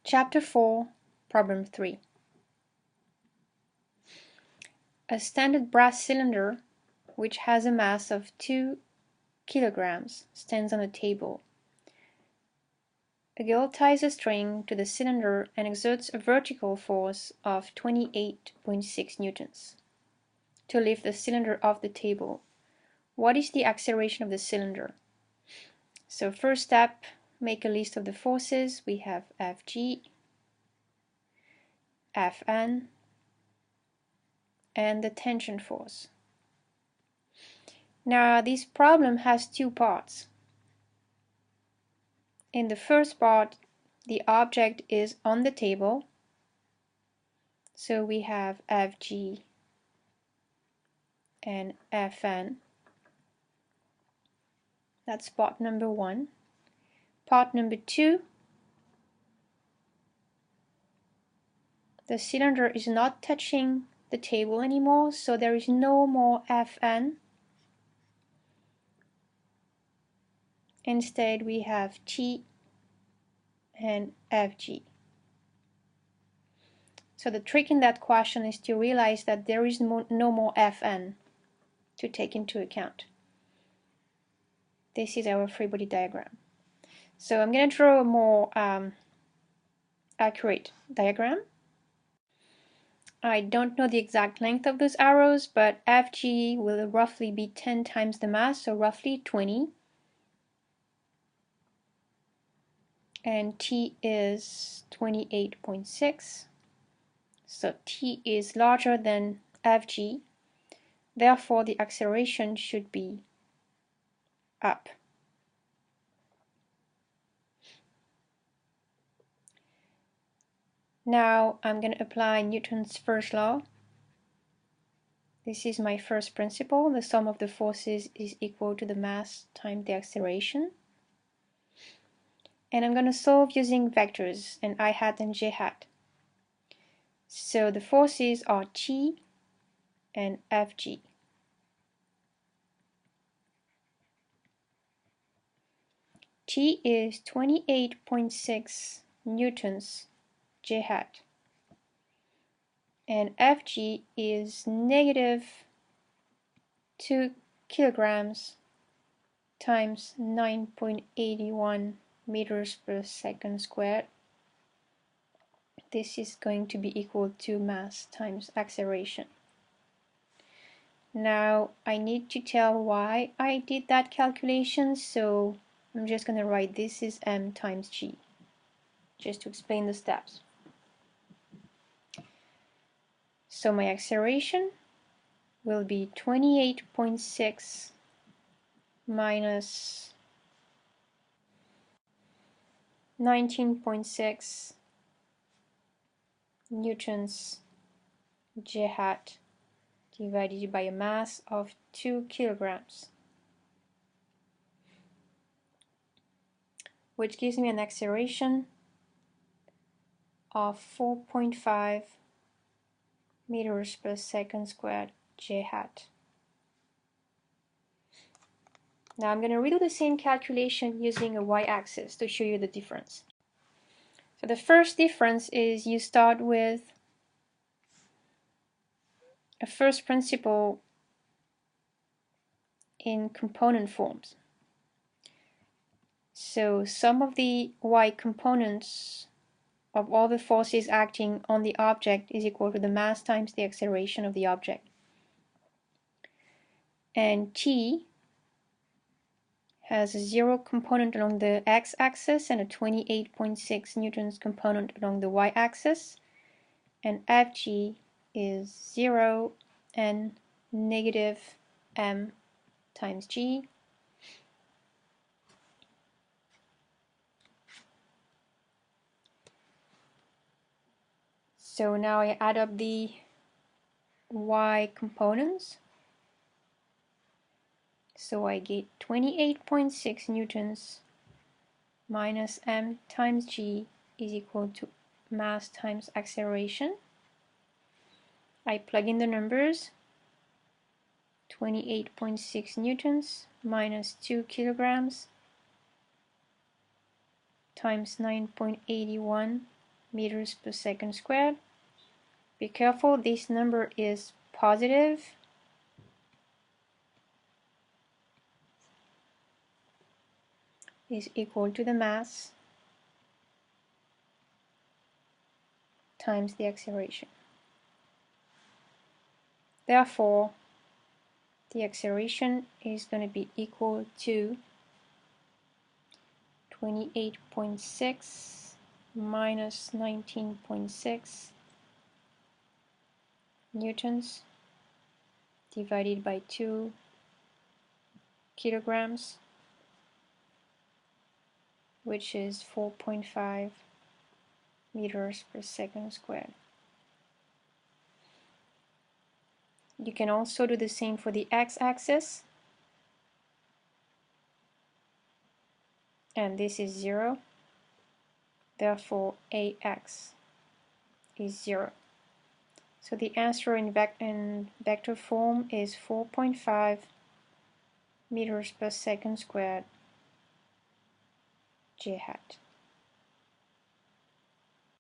Chapter 4, Problem 3. A standard brass cylinder, which has a mass of 2 kilograms, stands on a table. A girl ties a string to the cylinder and exerts a vertical force of 28.6 newtons to lift the cylinder off the table. What is the acceleration of the cylinder? So first step, make a list of the forces. We have Fg, Fn, and the tension force. Now this problem has two parts. In the first part, the object is on the table, so we have Fg and Fn. That's part number one. Part number two, the cylinder is not touching the table anymore, so there is no more Fn. Instead, we have T and Fg. So the trick in that question is to realize that there is no more Fn to take into account. This is our free body diagram. So I'm going to draw a more accurate diagram. I don't know the exact length of those arrows, but Fg will roughly be 10 times the mass, so roughly 20. And T is 28.6. So T is larger than Fg. Therefore, the acceleration should be up. Now I'm going to apply Newton's first law. This is my first principle. The sum of the forces is equal to the mass times the acceleration. And I'm going to solve using vectors, and I hat and j hat. So the forces are T and Fg. T is 28.6 newtons j hat. And Fg is negative 2 kilograms times 9.81 meters per second squared. This is going to be equal to mass times acceleration. Now I need to tell why I did that calculation, so I'm just going to write this is m times g, just to explain the steps. So my acceleration will be 28.6 minus 19.6 newtons j hat divided by a mass of 2 kilograms, which gives me an acceleration of 4.5 meters per second squared j hat. Now I'm going to redo the same calculation using a y-axis to show you the difference. So the first difference is you start with a first principle in component forms. So sum of the y components of all the forces acting on the object is equal to the mass times the acceleration of the object. And T has a 0 component along the x-axis and a 28.6 newtons component along the y-axis. And Fg is 0 and negative m times g. So now I add up the y components. So I get 28.6 newtons minus m times g is equal to mass times acceleration. I plug in the numbers. 28.6 newtons minus 2 kilograms times 9.81 meters per second squared. Be careful, this number is positive. Is equal to the mass times the acceleration. Therefore, the acceleration is going to be equal to 28.6 minus 19.6 newtons divided by 2 kilograms, which is 4.5 meters per second squared. You can also do the same for the x-axis, and this is 0, therefore ax is 0. So the answer in vector form is 4.5 meters per second squared j hat.